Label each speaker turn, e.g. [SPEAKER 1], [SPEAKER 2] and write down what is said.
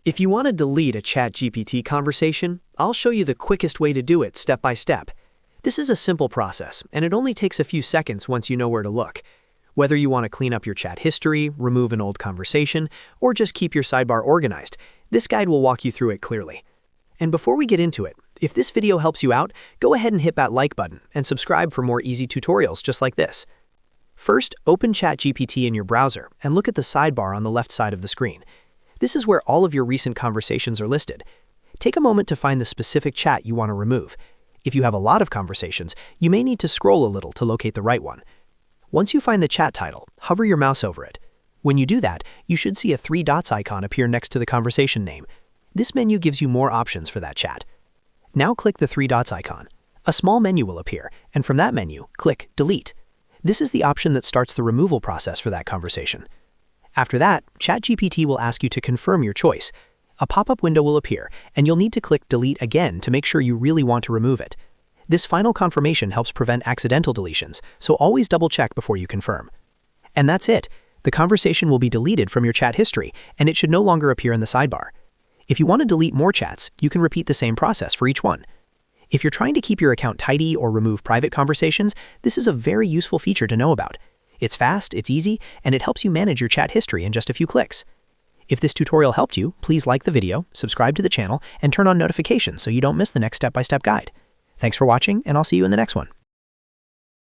[SPEAKER 1] If you want to delete a ChatGPT conversation, I'll show you the quickest way to do it step by step. This is a simple process, and it only takes a few seconds once you know where to look. Whether you want to clean up your chat history, remove an old conversation, or just keep your sidebar organized, this guide will walk you through it clearly. And before we get into it, if this video helps you out, go ahead and hit that like button and subscribe for more easy tutorials just like this. First, open ChatGPT in your browser and look at the sidebar on the left side of the screen. This is where all of your recent conversations are listed. Take a moment to find the specific chat you want to remove. If you have a lot of conversations, you may need to scroll a little to locate the right one. Once you find the chat title, hover your mouse over it. When you do that, you should see a 3 dots icon appear next to the conversation name. This menu gives you more options for that chat. Now click the 3 dots icon. A small menu will appear, and from that menu, click Delete. This is the option that starts the removal process for that conversation. After that, ChatGPT will ask you to confirm your choice. A pop-up window will appear, and you'll need to click Delete again to make sure you really want to remove it. This final confirmation helps prevent accidental deletions, so always double-check before you confirm. And that's it. The conversation will be deleted from your chat history, and it should no longer appear in the sidebar. If you want to delete more chats, you can repeat the same process for each one. If you're trying to keep your account tidy or remove private conversations, this is a very useful feature to know about. It's fast, it's easy, and it helps you manage your chat history in just a few clicks. If this tutorial helped you, please like the video, subscribe to the channel, and turn on notifications so you don't miss the next step-by-step guide. Thanks for watching, and I'll see you in the next one.